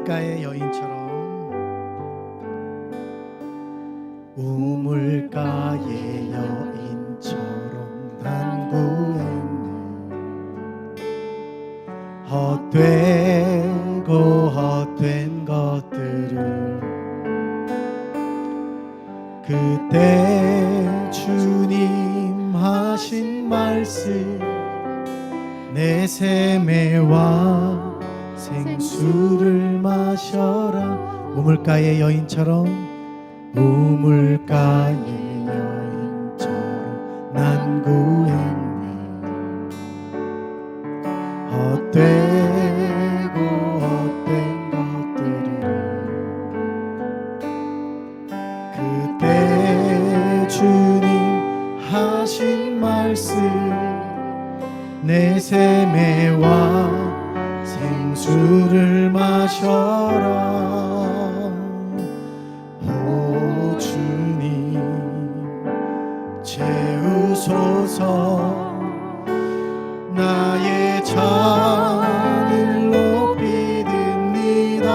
우물가의 여인처럼 우물가의 여인처럼 난 구했네. 헛되고 헛된 것들을 그때 주님 하신 말씀 내 샘에와 생수를 마셔라. 우물가의 여인처럼 우물가의 여인처럼 난 구했네. 헛되고 헛된 것들을 그때 주님 하신 말씀 내 샘에와 생수를 마셔라. 오 주님 채우소서. 나의 잔을 높이 듭니다.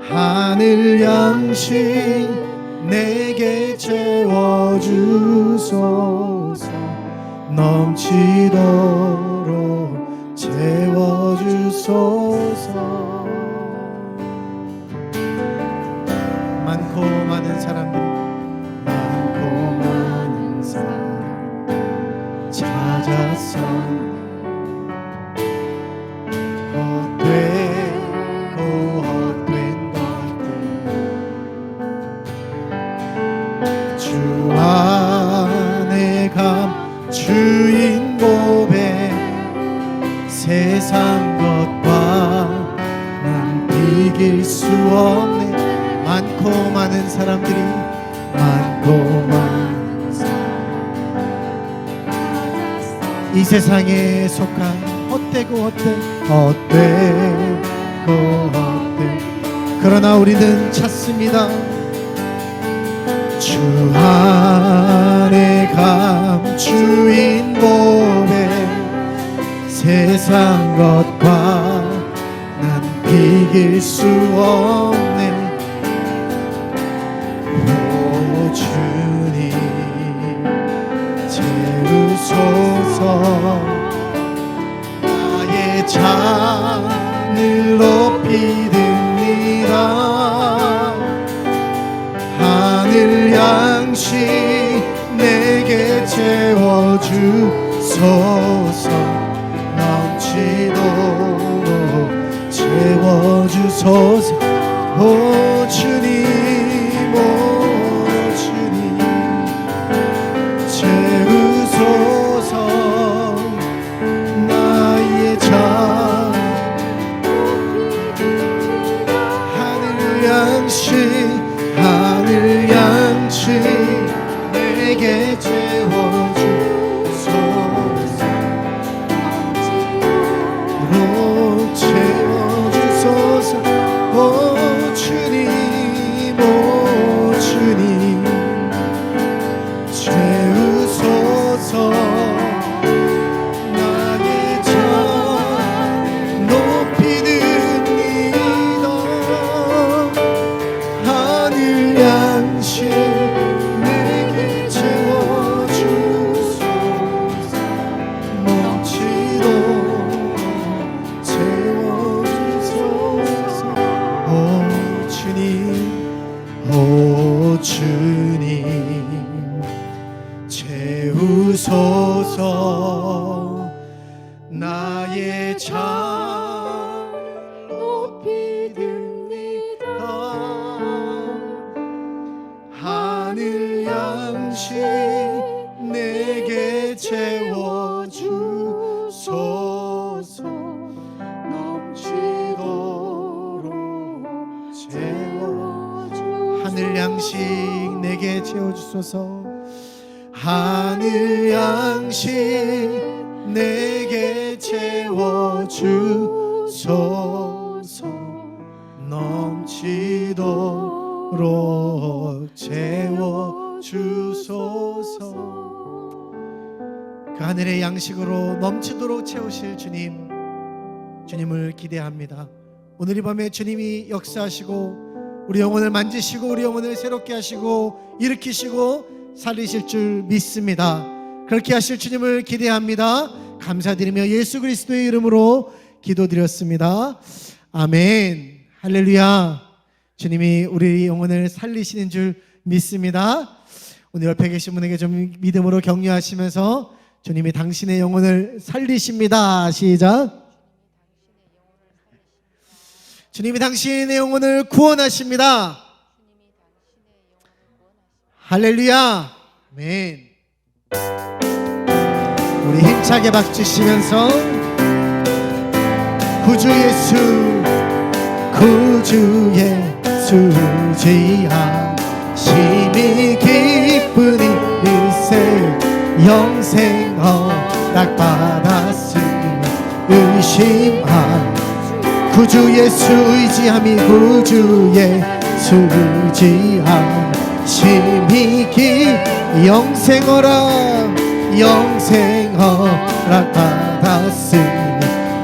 하늘 양식 내게 채워주소서. 넘치도록 채워주소서. 많고 많은 사람들, 많고 많은 사람 찾았어. 헛되고 헛된 것들 주 안에 주인 고백 세상 것과 난 비길 수 없네. 많고 많은 사람들이 많고 많은 사람 이 세상에 속한 헛되고 헛되고 그러나 우리는 찾습니다. 주 안에 감추인 고백 세상 것과 난 비길 수 없네. 오 주님 채우소서. 나의 잔을 높이 듭니다. 하늘 양식 내게 채워주소서. 넘치도록 채워주소서. 오 주님 오 주님 채우소서. 나의 잔 하늘 양식 내게 채워주소서. 채워주소서. 오 주님 오 주님 채우소서. 나의 잔 높이 듭니다. 하늘 양식 내게 채워주소서. 넘치도록 채워주소서. 오 주님 오 주님 채우소서. 나의 잔 높이 듭니다. 하늘 양식 내게 채워주소서. 넘치도록 채워주소서. 하늘 양식 내게 채워주소서. 하늘 양식 내게 채워주소서. 넘치도록 채워주소서. 그 하늘의 양식으로 넘치도록 채우실 주님, 주님을 기대합니다. 오늘 이 밤에 주님이 역사하시고 우리 영혼을 만지시고 우리 영혼을 새롭게 하시고 일으키시고 살리실 줄 믿습니다. 그렇게 하실 주님을 기대합니다. 감사드리며 예수 그리스도의 이름으로 기도드렸습니다. 아멘. 할렐루야. 주님이 우리 영혼을 살리시는 줄 믿습니다. 오늘 옆에 계신 분에게 좀 믿음으로 격려하시면서 주님이 당신의 영혼을 살리십니다. 시작. 주님이 당신의 영혼을 구원하십니다. 할렐루야. 아멘. 우리 힘차게 박수치면서 구주 예수 구주 예수 지하심이 기쁜 일세 영생 허락받았으니 의심한 구주 예수 의지함이 구주 예수 지하심이 영생 허락받았으니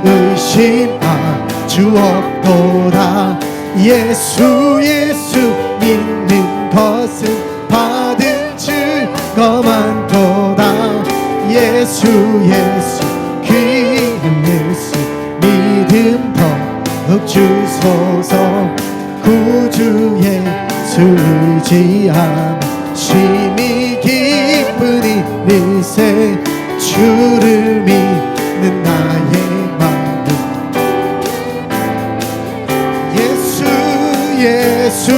의심한 주 없도다. 예수 믿는 것은 받은 증거만 도다. 예수 귀한 예수 믿음 더욱 주소서. 구주 예수 의지함 심히 기쁜 일세 주를 믿는 나의 마음. 예수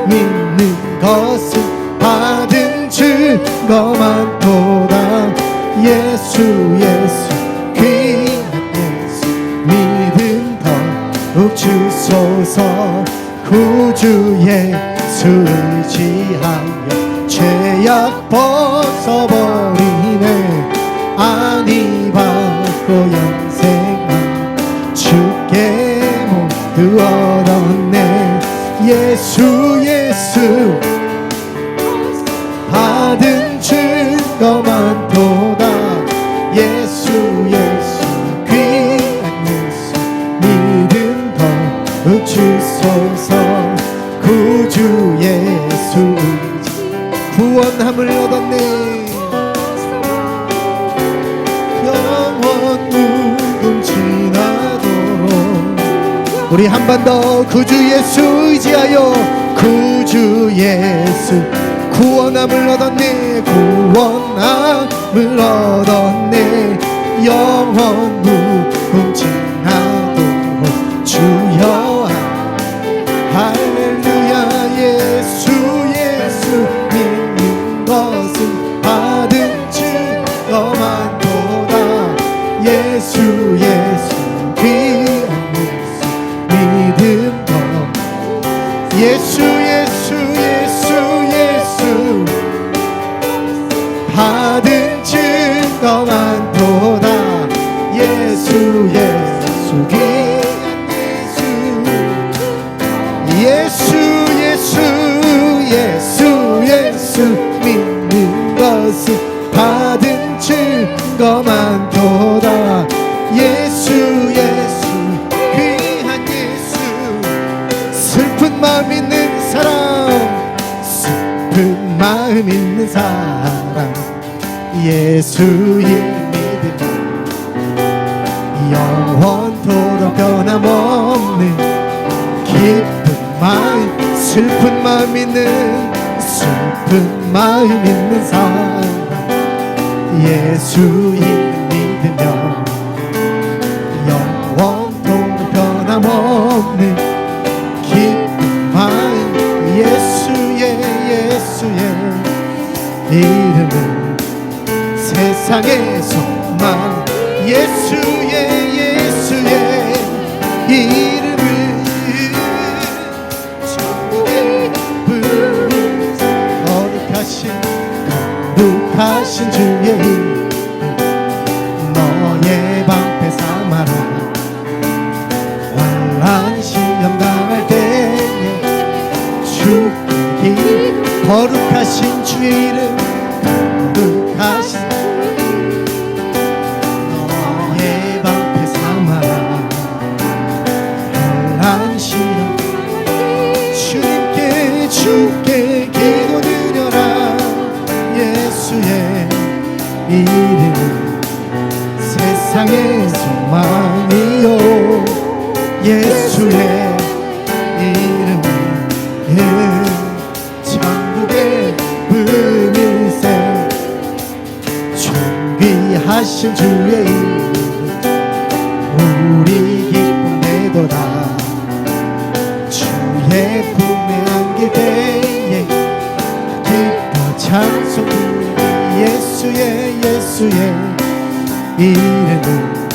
믿는 것은 받은 증거만 도다. 예수 귀한 예수 믿음 더욱 주소서. 구주 예수 의지하여 죄악 벗어버리네. 안이 받고 영생한 주께 모두 얻었네. 예수 받은 증거만 도다. 예수 귀한 예수 믿음 더욱 주소서. 구주 예수 구원함을 얻었네. 영원 누금 지나도록 우리 한 번 더 구주 예수 의지하여 구주 예수 구원함을 얻었네. 구원함을 얻었네. 영원 누금 지나도록 주여 할렐루야. 예수 믿는 것은 받은 증거만 도다. 예수 귀한 예수 믿음 더. 예수 받은 증거만 도다. 예수 귀한 예수 믿는 것은 받은 증거만 도다. 예수 귀한 예수 슬픈 마음 있는 사람 슬픈 마음 있는 사람 예수의 믿음 영원토록 변함없는 기쁜 마음 슬픈 마음 있는 사람 예수의 믿으며 영원토록 변함없는 기쁜 마음 예수의 이름은 세상의 소망 예수의 이름은 천국의 불 거룩하신 주의 이름 너의 방패 삼아라 환난 시험 당할 때에 죽기 거룩하신 주의 이름 거룩하신 너의 방패 삼아라 신실하신 주의 이름 우리 기쁨되도다. 주의 품에 안길 때에 기뻐 찬송 예수의 이름은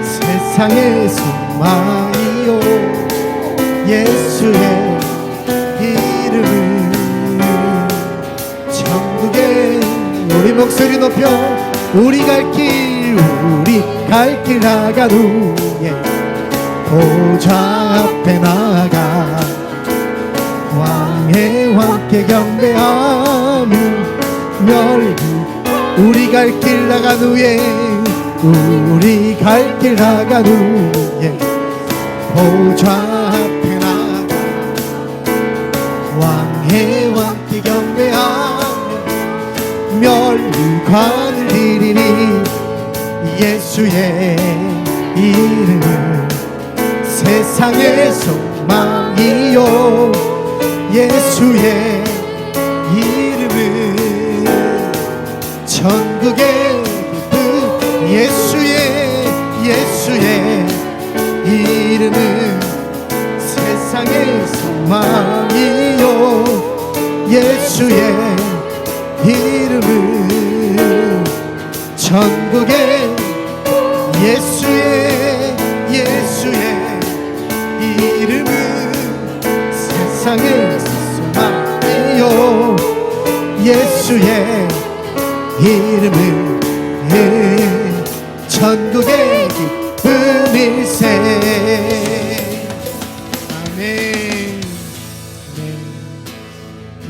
세상의 소망이요. 예수의 이름은 천국에 우리 목소리 높여 우리 갈 길 나간 후에 보좌 앞에 나아가 왕의 왕께 경배하며 우리 갈 길 나간 후에 우리 갈 길 나간 후에 보좌 앞에 나아가 왕의 왕께 경배하며 멸관을 드리니 예수의 이름은 세상의 소망이요. 예수의 이름은 천국의 기쁨. 예수의 이름은 세상의 소망이요. 예수의 이름은 천국의 예수의 이름은 세상의 소망이요. 예수의 이름은 천국의 기쁨일세. 아멘.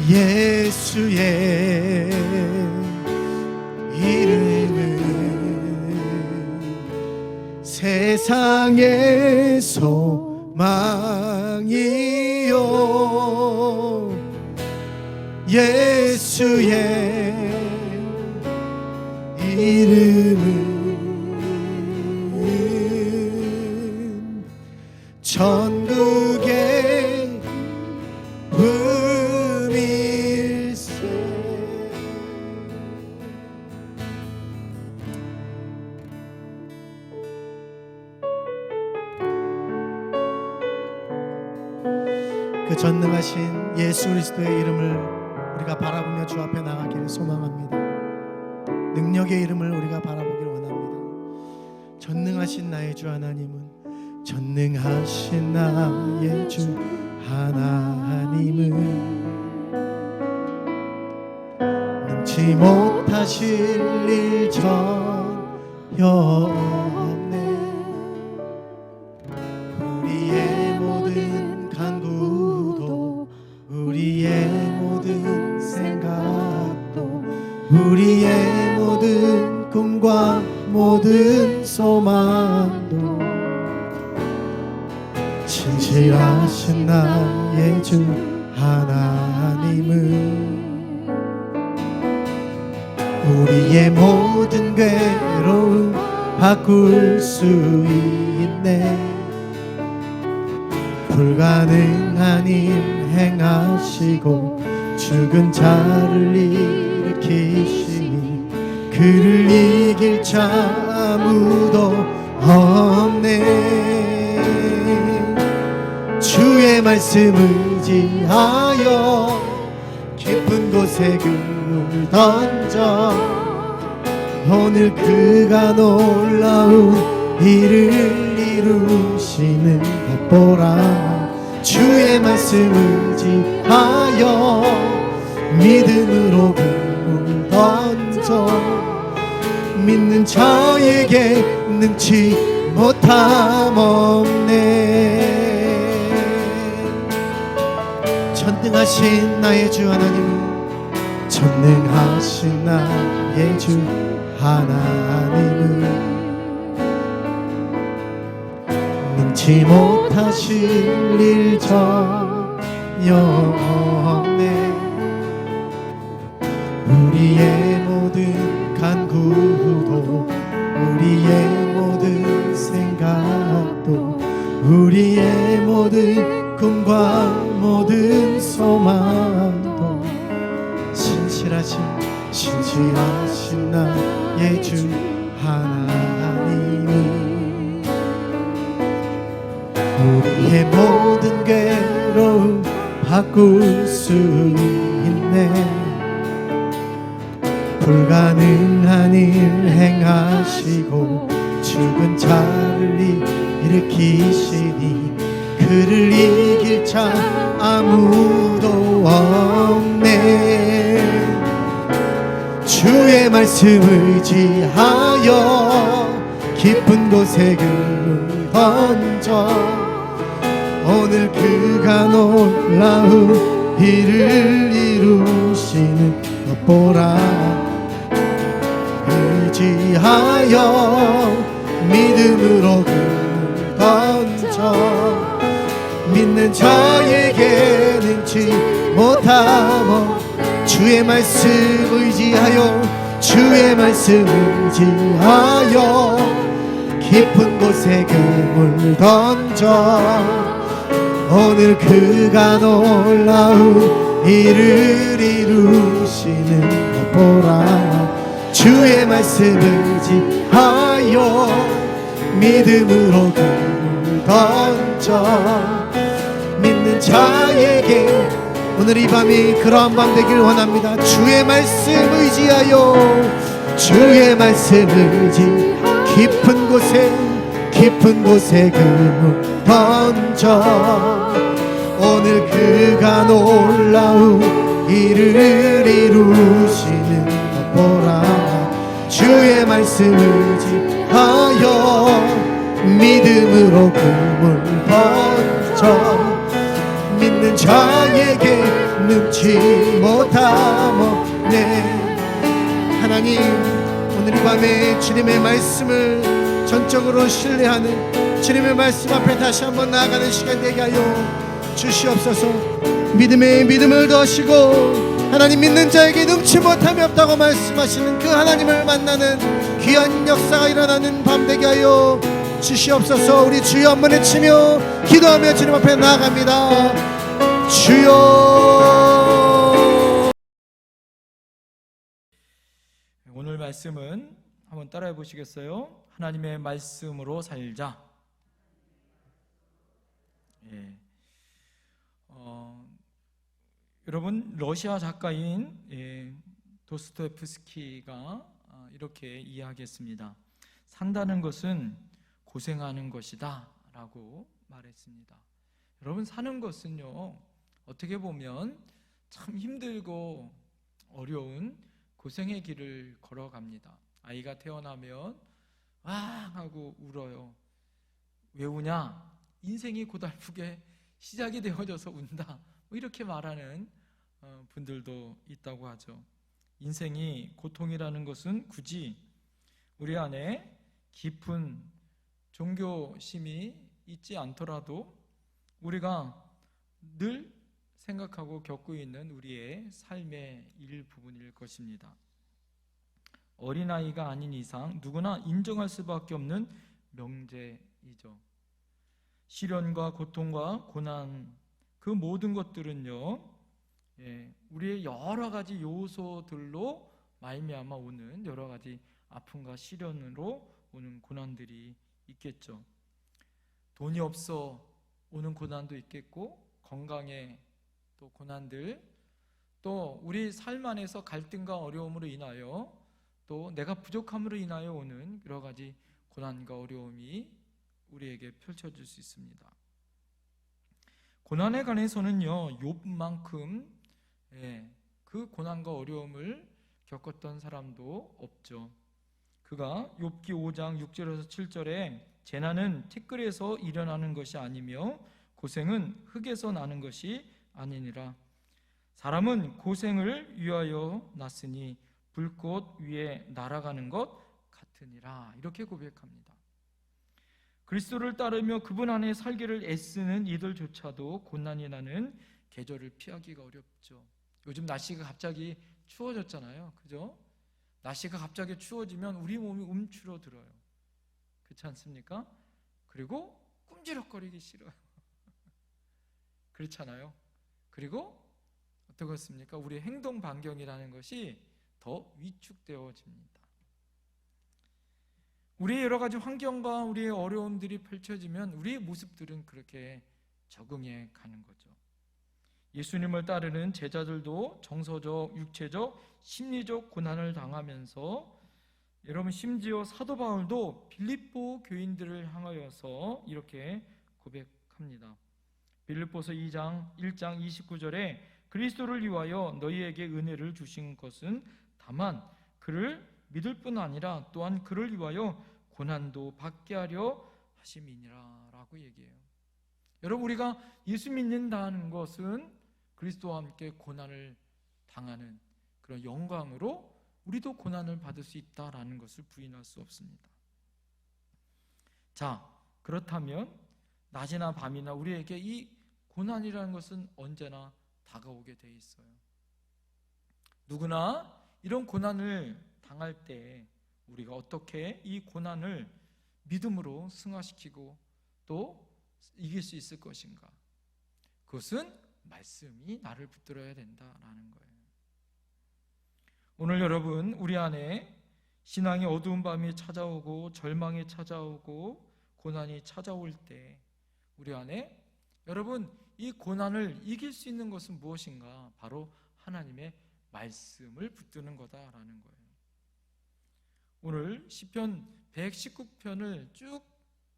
예수의 이름은 세상의 소망이요. 예수의 이름은 천국의 기쁨일세. 그 전능하신 예수 그리스도의 이름을 우리가 바라보며 주 앞에 나가기를 소망합니다. 능력의 이름을 우리가 바라보기를 원합니다. 전능하신 나의 주 하나님은 전능하신 나의 주 하나님은 능치 못하실 일 전혀 없네. 우리의 모든 간구도 우리의 모든 생각도 우리의 모든 꿈과 모든 소망도 진실하신 나의 주 하나님은 우리의 모든 괴로움 바꿀 수 있네. 불가능한 일 행하시고 죽은 자를 일으키시니 그를 이길 자 아무도 없네. 주의 말씀 의지하여 깊은 곳에 그물 던져 오늘 그가 놀라운 일을 이루시는 것 보라. 주의 말씀 의지하여 믿음으로 그물 던져 믿는 자에게 능치 못함 없네. 전능하신 나의 주 하나님은 전능하신 나의 주 하나님은 능치 못하실 일 전혀 없네. 우리의 모든 간구도 우리의 모든 생각도 우리의 모든 꿈과 모든 소망도 신실하신 나의 주 하나님이 우리의 모든 괴로움 바꿀 수 있네. 불가능한 일 행하시고 죽은 자를 일으키시니 그를 이길 자 아무도 없네. 주의 말씀 의지하여 깊은 곳에 그를 던져 오늘 그가 놀라운 일을 이루시는 것 보라. 의지하여 믿음으로 그를 던져 믿는 자에게 능치 못하고 주의 말씀 의지하여 주의 말씀 의지하여 깊은 곳에 그물 던져 오늘 그가 놀라운 일을 이루시는 것 보라. 주의 말씀 의지하여 믿음으로 그물 던져 믿는 자에게 오늘 이 밤이 그러한 밤 되길 원합니다. 주의 말씀 의지하여 주의 말씀 의지 깊은 곳에 그물 던져 오늘 그가 놀라운 일을 이루시는 것 보라. 주의 말씀 의지하여 믿음으로 그물 던져 믿는 자에게 능치 못하모네. 하나님 오늘 이 밤에 주님의 말씀을 전적으로 신뢰하는 주님의 말씀 앞에 다시 한번 나아가는 시간 되게 하여 주시옵소서. 믿음에 믿음을 더하시고 하나님 믿는 자에게 능치 못함이 없다고 말씀하시는 그 하나님을 만나는 귀한 역사가 일어나는 밤 되게 하여 주시옵소서. 우리 주여 한번 외치며 기도하며 주님 앞에 나아갑니다. 주여. 오늘 말씀은 한번 따라해 보시겠어요? 하나님의 말씀으로 살자. 예. 여러분 러시아 작가인 도스토옙스키가 이렇게 이야기했습니다. 산다는 것은 고생하는 것이다 라고 말했습니다. 여러분 사는 것은요 어떻게 보면 참 힘들고 어려운 고생의 길을 걸어갑니다. 아이가 태어나면 와 하고 울어요. 왜 우냐? 인생이 고달프게 시작이 되어져서 운다. 뭐 이렇게 말하는 분들도 있다고 하죠. 인생이 고통이라는 것은 굳이 우리 안에 깊은 종교심이 있지 않더라도 우리가 늘 생각하고 겪고 있는 우리의 삶의 일부분일 것입니다. 어린아이가 아닌 이상 누구나 인정할 수밖에 없는 명제이죠. 시련과 고통과 고난 그 모든 것들은요 우리의 여러 가지 요소들로 말미암아 오는 여러 가지 아픔과 시련으로 오는 고난들이 있겠죠. 돈이 없어 오는 고난도 있겠고 건강에 또 고난들 또 우리 삶 안에서 갈등과 어려움으로 인하여 또 내가 부족함으로 인하여 오는 여러 가지 고난과 어려움이 우리에게 펼쳐질 수 있습니다. 고난에 관해서는요 욥만큼 그 고난과 어려움을 겪었던 사람도 없죠. 그가 욥기 5장 6절에서 7절에 재난은 티끌에서 일어나는 것이 아니며 고생은 흙에서 나는 것이 아니니라. 사람은 고생을 위하여 났으니 불꽃 위에 날아가는 것 같으니라. 이렇게 고백합니다. 그리스도를 따르며 그분 안에 살기를 애쓰는 이들조차도 고난이라는 계절을 피하기가 어렵죠. 요즘 날씨가 갑자기 추워졌잖아요. 그죠? 날씨가 갑자기 추워지면 우리 몸이 움츠러들어요. 그렇지 않습니까? 그리고 꿈지럭거리기 싫어요. 그렇잖아요. 그리고 어떻습니까? 우리 행동 반경이라는 것이 더 위축되어집니다. 우리의 여러 가지 환경과 우리의 어려움들이 펼쳐지면 우리의 모습들은 그렇게 적응해 가는 거죠. 예수님을 따르는 제자들도 정서적, 육체적, 심리적 고난을 당하면서 여러분 심지어 사도 바울도 빌립보 교인들을 향하여서 이렇게 고백합니다. 빌립보서 1장 29절에 그리스도를 위하여 너희에게 은혜를 주신 것은 다만 그를 믿을 뿐 아니라 또한 그를 위하여 고난도 받게 하려 하심이니라 라고 얘기해요. 여러분, 우리가 예수 믿는다는 것은 그리스도와 함께 고난을 당하는 그런 영광으로 우리도 고난을 받을 수 있다라는 것을 부인할 수 없습니다. 자, 그렇다면 낮이나 밤이나 우리에게 이 고난이라는 것은 언제나 다가오게 돼 있어요. 누구나 이런 고난을 당할 때 우리가 어떻게 이 고난을 믿음으로 승화시키고 또 이길 수 있을 것인가? 그것은 말씀이 나를 붙들어야 된다라는 거예요. 오늘 여러분, 우리 안에 신앙의 어두운 밤이 찾아오고 절망이 찾아오고 고난이 찾아올 때 우리 안에 여러분 이 고난을 이길 수 있는 것은 무엇인가? 바로 하나님의 말씀을 붙드는 거다라는 거예요. 오늘 시편 119편을 쭉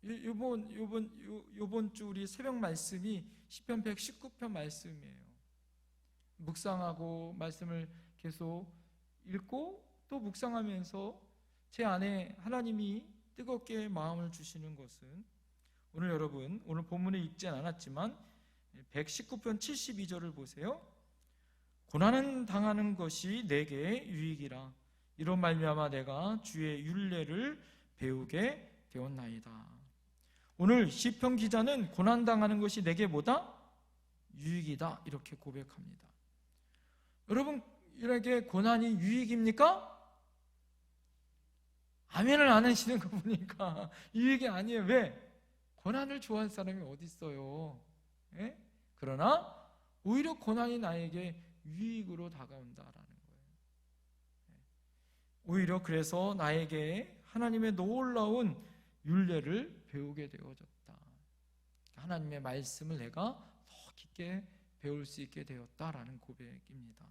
요번 주 우리 새벽 말씀이 시편 119편 말씀이에요. 묵상하고 말씀을 계속 읽고 또 묵상하면서 제 안에 하나님이 뜨겁게 마음을 주시는 것은 오늘 여러분, 오늘 본문에 읽진 않았지만 119편 72절을 보세요. 고난은 당하는 것이 내게 유익이라 이런 말미암아 내가 주의 율례를 배우게 되었나이다. 오늘 시편 기자는 고난당하는 것이 내게 뭐다? 유익이다 이렇게 고백합니다. 여러분, 이렇게 고난이 유익입니까? 아멘을 안 하시는 거 보니까 유익이 아니에요. 왜? 고난을 좋아하는 사람이 어디 있어요? 예? 그러나 오히려 고난이 나에게 유익으로 다가온다라는 거예요. 오히려 그래서 나에게 하나님의 놀라운 율례를 배우게 되어졌다. 하나님의 말씀을 내가 더 깊게 배울 수 있게 되었다라는 고백입니다.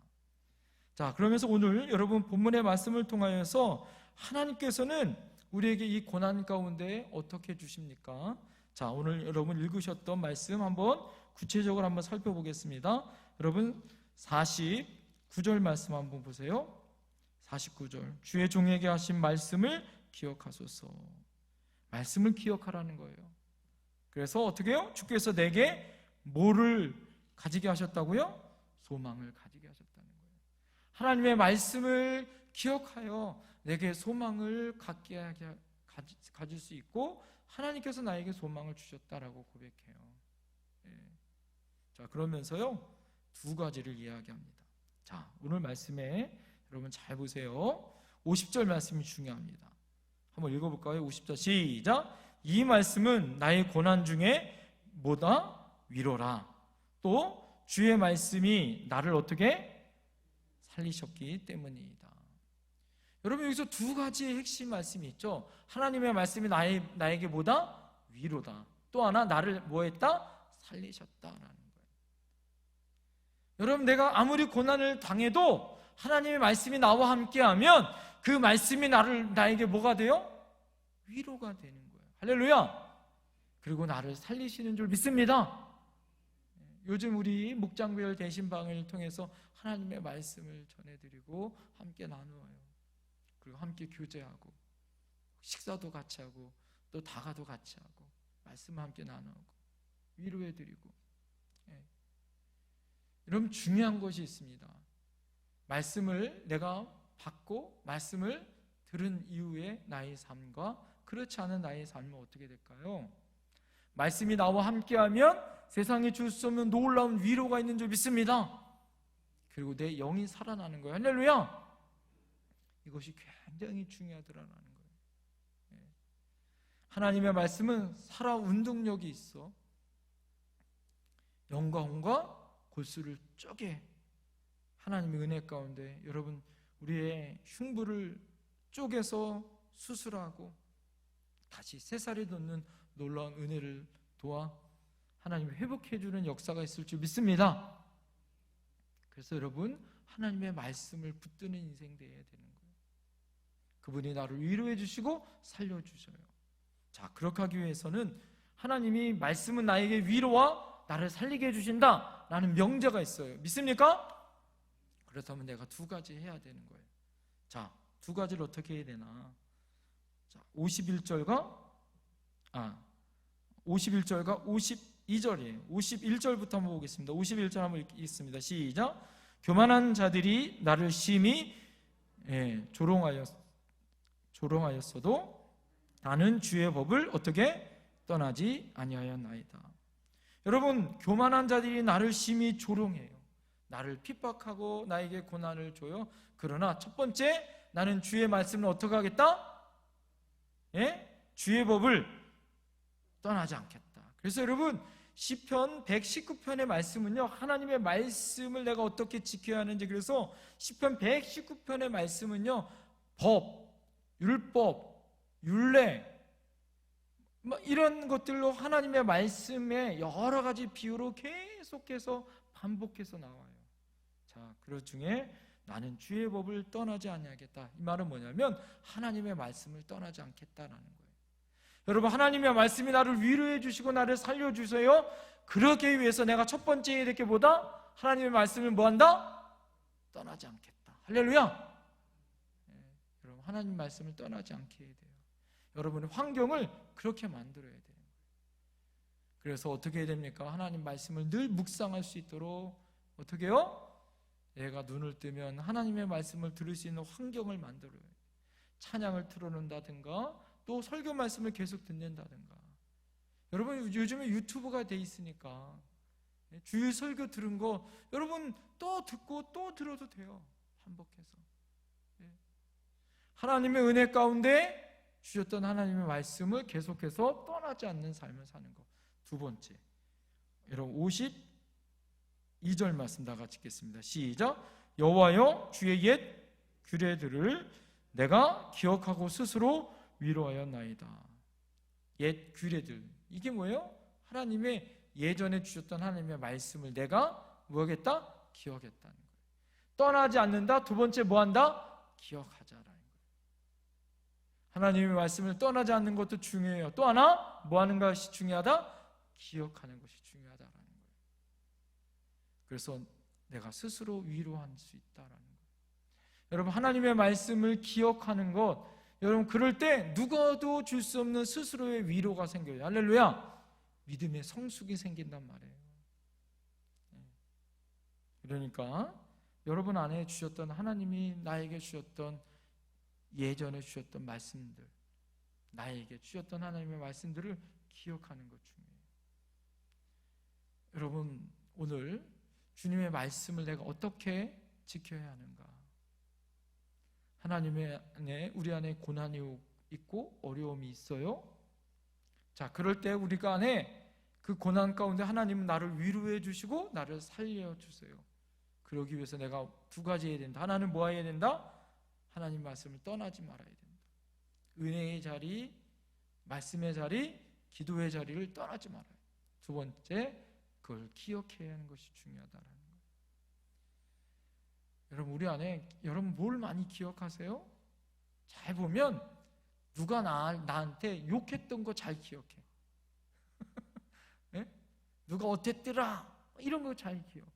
자, 그러면서 오늘 여러분 본문의 말씀을 통하여서 하나님께서는 우리에게 이 고난 가운데 어떻게 주십니까? 자, 오늘 여러분 읽으셨던 말씀 한번 구체적으로 한번 살펴보겠습니다. 여러분 49절 말씀 한번 보세요. 49절 주의 종에게 하신 말씀을 기억하소서. 말씀을 기억하라는 거예요. 그래서 어떻게 해요? 주께서 내게 뭐를 가지게 하셨다고요? 소망을 가지게 하셨다는 거예요. 하나님의 말씀을 기억하여 내게 소망을 가질 수 있고 하나님께서 나에게 소망을 주셨다라고 고백해요. 예. 자, 그러면서요 두 가지를 이야기합니다. 자, 오늘 말씀에 여러분 잘 보세요. 50절 말씀이 중요합니다. 한번 읽어볼까요? 50절 시작. 이 말씀은 나의 고난 중에 뭐다? 위로라. 또 주의 말씀이 나를 어떻게 살리셨기 때문이다. 여러분 여기서 두 가지의 핵심 말씀이 있죠. 하나님의 말씀이 나에게 뭐다? 위로다. 또 하나 나를 뭐했다? 살리셨다라는 거예요. 여러분 내가 아무리 고난을 당해도 하나님의 말씀이 나와 함께하면 그 말씀이 나에게 뭐가 돼요? 위로가 되는 거예요. 할렐루야. 그리고 나를 살리시는 줄 믿습니다. 요즘 우리 목장별 대신방을 통해서 하나님의 말씀을 전해드리고 함께 나누어요. 그리고 함께 교제하고 식사도 같이 하고 또 다가도 같이 하고 말씀 함께 나누고 위로해드리고. 여러분 중요한 것이 있습니다. 말씀을 내가 받고 말씀을 들은 이후에 나의 삶과 그렇지 않은 나의 삶은 어떻게 될까요? 말씀이 나와 함께하면 세상에 줄 수 없는 놀라운 위로가 있는 줄 믿습니다. 그리고 내 영이 살아나는 거예요. 할렐루야. 이것이 굉장히 중요하더라는 거예요. 하나님의 말씀은 살아 운동력이 있어 영광과 골수를 쪼개 하나님의 은혜 가운데 여러분 우리의 흉부를 쪼개서 수술하고 다시 새살이 돋는 놀라운 은혜를 도와 하나님이 회복해 주는 역사가 있을 줄 믿습니다. 그래서 여러분, 하나님의 말씀을 붙드는 인생 되어야 되는 거예요. 그분이 나를 위로해 주시고 살려주셔요. 자, 그렇게 하기 위해서는 하나님이 말씀은 나에게 위로와 나를 살리게 해주신다 라는 명제가 있어요. 믿습니까? 그렇다면 내가 두 가지 해야 되는 거예요. 자, 두 가지를 어떻게 해야 되나? 자, 51절과 52절이에요. 51절부터 한번 보겠습니다. 51절 한번 읽겠습니다. 시작. 교만한 자들이 나를 심히 조롱하였어도 나는 주의 법을 어떻게 떠나지 아니하였나이다. 여러분, 교만한 자들이 나를 심히 조롱해요. 나를 핍박하고 나에게 고난을 줘요. 그러나 첫 번째, 나는 주의 말씀을 어떻게 하겠다? 주의 법을 떠나지 않겠다. 그래서 여러분, 시편 119편의 말씀은요, 하나님의 말씀을 내가 어떻게 지켜야 하는지, 그래서 시편 119편의 말씀은요, 법, 율법, 율례 이런 것들로 하나님의 말씀에 여러 가지 비유로 계속해서 반복해서 나와요. 자, 그 중에 나는 주의 법을 떠나지 아니하겠다. 이 말은 뭐냐면 하나님의 말씀을 떠나지 않겠다라는 거예요. 여러분, 하나님의 말씀이 나를 위로해 주시고 나를 살려주세요. 그러기 위해서 내가 첫 번째 이렇게 보다 하나님의 말씀을 뭐한다? 떠나지 않겠다. 할렐루야. 여러분, 하나님 말씀을 떠나지 않게 해야 돼요. 여러분의 환경을 그렇게 만들어야 돼요. 그래서 어떻게 해야 됩니까? 하나님 말씀을 늘 묵상할 수 있도록 어떻게 해요? 내가 눈을 뜨면 하나님의 말씀을 들을 수 있는 환경을 만들어요. 찬양을 틀어놓는다든가 또 설교 말씀을 계속 듣는다든가. 여러분, 요즘에 유튜브가 돼 있으니까 주일 설교 들은 거 여러분 또 듣고 또 들어도 돼요. 반복해서. 하나님의 은혜 가운데 주셨던 하나님의 말씀을 계속해서 떠나지 않는 삶을 사는 것. 두 번째, 여러분 52절 말씀 다 같이 읽겠습니다. 시작. 여호와여, 주의 옛 규례들을 내가 기억하고 스스로 위로하였나이다. 옛 규례들, 이게 뭐예요? 하나님의 예전에 주셨던 하나님의 말씀을 내가 뭐하겠다? 기억했다는 거예요. 떠나지 않는다. 두 번째 뭐한다? 기억하자라는 거예요. 하나님의 말씀을 떠나지 않는 것도 중요해요. 또 하나 뭐하는 것이 중요하다? 기억하는 것이 중요하다라는 거예요. 그래서 내가 스스로 위로할 수 있다라는 거예요. 여러분, 하나님의 말씀을 기억하는 것, 여러분 그럴 때 누구도 줄 수 없는 스스로의 위로가 생겨요. 할렐루야. 믿음의 성숙이 생긴단 말이에요. 그러니까 여러분 안에 주셨던 하나님이 나에게 주셨던 예전에 주셨던 말씀들, 나에게 주셨던 하나님의 말씀들을 기억하는 것 중요해요. 여러분, 오늘 주님의 말씀을 내가 어떻게 지켜야 하는가? 하나님의 안에, 우리 안에 고난이 있고 어려움이 있어요. 자, 그럴 때 우리가 안에 그 고난 가운데 하나님은 나를 위로해 주시고 나를 살려 주세요. 그러기 위해서 내가 두 가지 해야 된다. 하나는 뭐 해야 된다? 하나님 말씀을 떠나지 말아야 된다. 은혜의 자리, 말씀의 자리, 기도의 자리를 떠나지 말아요. 두 번째, 그걸 기억해야 하는 것이 중요하다라는 거예요. 여러분, 우리 안에 여러분 뭘 많이 기억하세요? 잘 보면 누가 나한테 욕했던 거 잘 기억해. 네? 누가 어땠더라 이런 거 잘 기억해.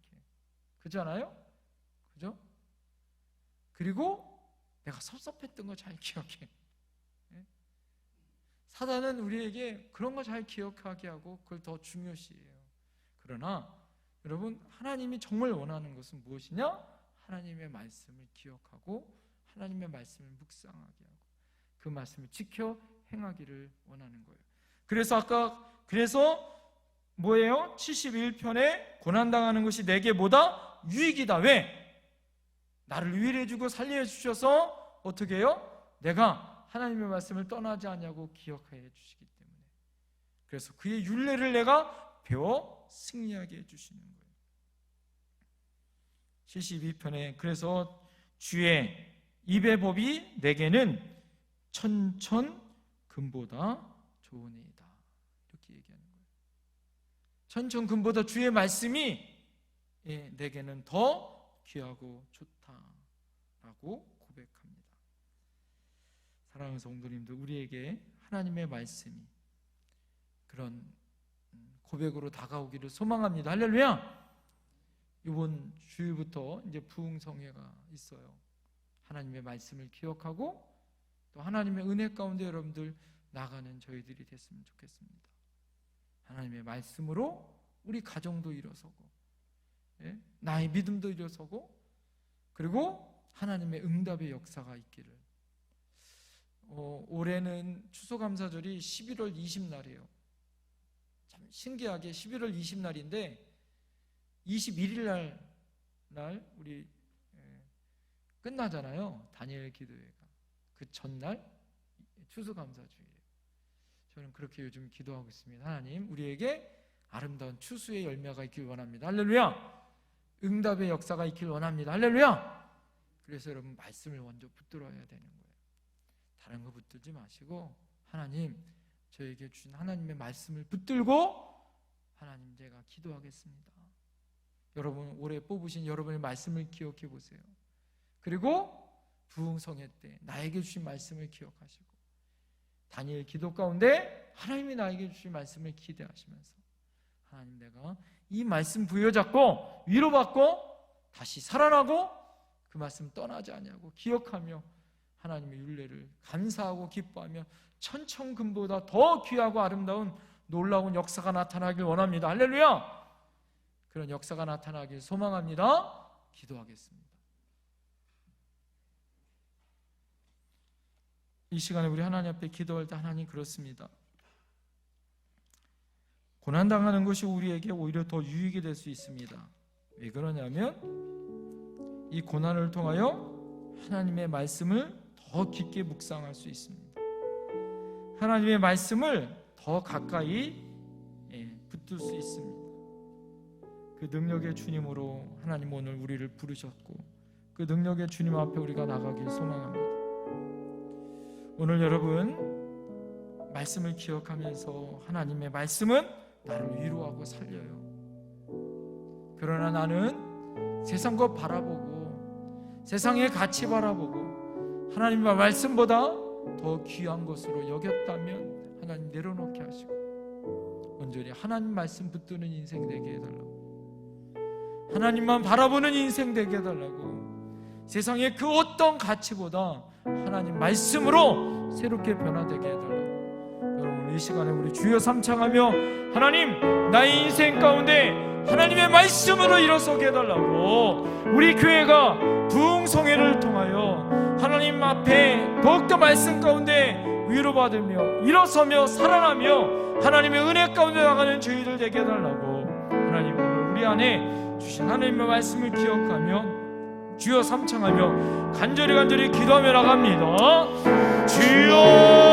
그렇잖아요? 그죠? 그리고 내가 섭섭했던 거 잘 기억해. 네? 사단은 우리에게 그런 거 잘 기억하게 하고 그걸 더 중요시해요. 그러나 여러분, 하나님이 정말 원하는 것은 무엇이냐? 하나님의 말씀을 기억하고 하나님의 말씀을 묵상하게 하고 그 말씀을 지켜 행하기를 원하는 거예요. 그래서 뭐예요? 71편에 고난당하는 것이 내게 뭐다? 유익이다. 왜? 나를 위로해 주고 살려 주셔서 어떻게 해요? 내가 하나님의 말씀을 떠나지 않냐고 기억해 주시기 때문에. 그래서 그의 율례를 내가 배워 승리하게 해 주시는 거예요. 72편에 그래서 주의 입의 법이 내게는 천천 금보다 좋으니이다. 이렇게 얘기하는 거예요. 천천 금보다 주의 말씀이 내게는 더 귀하고 좋다라고 고백합니다. 사랑하는 성도님들, 우리에게 하나님의 말씀이 그런 고백으로 다가오기를 소망합니다. 할렐루야! 이번 주일부터 이제 부흥성회가 있어요. 하나님의 말씀을 기억하고 또 하나님의 은혜 가운데 여러분들 나가는 저희들이 됐으면 좋겠습니다. 하나님의 말씀으로 우리 가정도 일어서고, 나의 믿음도 일어서고, 그리고 하나님의 응답의 역사가 있기를. 올해는 추수감사절이 11월 20날이에요. 참 신기하게 11월 20날인데 21일 날 우리 끝나잖아요. 다니엘 기도회가. 그 전날 추수감사주일이에요. 저는 그렇게 요즘 기도하고 있습니다. 하나님, 우리에게 아름다운 추수의 열매가 있길 원합니다. 할렐루야! 응답의 역사가 있길 원합니다. 할렐루야! 그래서 여러분 말씀을 먼저 붙들어야 되는 거예요. 다른 거 붙들지 마시고 하나님, 저에게 주신 하나님의 말씀을 붙들고 하나님, 제가 기도하겠습니다. 여러분, 올해 뽑으신 여러분의 말씀을 기억해 보세요. 그리고 부흥성회 때 나에게 주신 말씀을 기억하시고, 다니엘 기도 가운데 하나님이 나에게 주신 말씀을 기대하시면서, 하나님, 내가 이 말씀 부여잡고 위로받고 다시 살아나고 그 말씀 떠나지 않냐고 기억하며 하나님의 율례를 감사하고 기뻐하며 천천금보다 더 귀하고 아름다운 놀라운 역사가 나타나길 원합니다. 할렐루야! 그런 역사가 나타나길 소망합니다. 기도하겠습니다. 이 시간에 우리 하나님 앞에 기도할 때, 하나님, 그렇습니다. 고난당하는 것이 우리에게 오히려 더 유익이 될 수 있습니다. 왜 그러냐면 이 고난을 통하여 하나님의 말씀을 더 깊게 묵상할 수 있습니다. 하나님의 말씀을 더 가까이 붙들 수 있습니다. 그 능력의 주님으로 하나님 오늘 우리를 부르셨고, 그 능력의 주님 앞에 우리가 나가길 소망합니다. 오늘 여러분 말씀을 기억하면서, 하나님의 말씀은 나를 위로하고 살려요. 그러나 나는 세상과 바라보고 세상의 가치 바라보고 하나님의 말씀보다 더 귀한 것으로 여겼다면 하나님 내려놓게 하시고 온전히 하나님 말씀 붙드는 인생 되게 해달라고, 하나님만 바라보는 인생 되게 해달라고, 세상의 그 어떤 가치보다 하나님 말씀으로 새롭게 변화되게 해달라고. 여러분, 이 시간에 우리 주여 삼창하며, 하나님, 나의 인생 가운데 하나님의 말씀으로 일어서게 해달라고, 우리 교회가 부흥성회를 통하여 하나님 앞에 더욱더 말씀 가운데 위로받으며 일어서며 살아나며 하나님의 은혜 가운데 나가는 저희들 되게 해달라고. 하나님, 오늘 우리 안에 주신 하나님의 말씀을 기억하며 주여 삼창하며 간절히 기도하며 나갑니다. 주여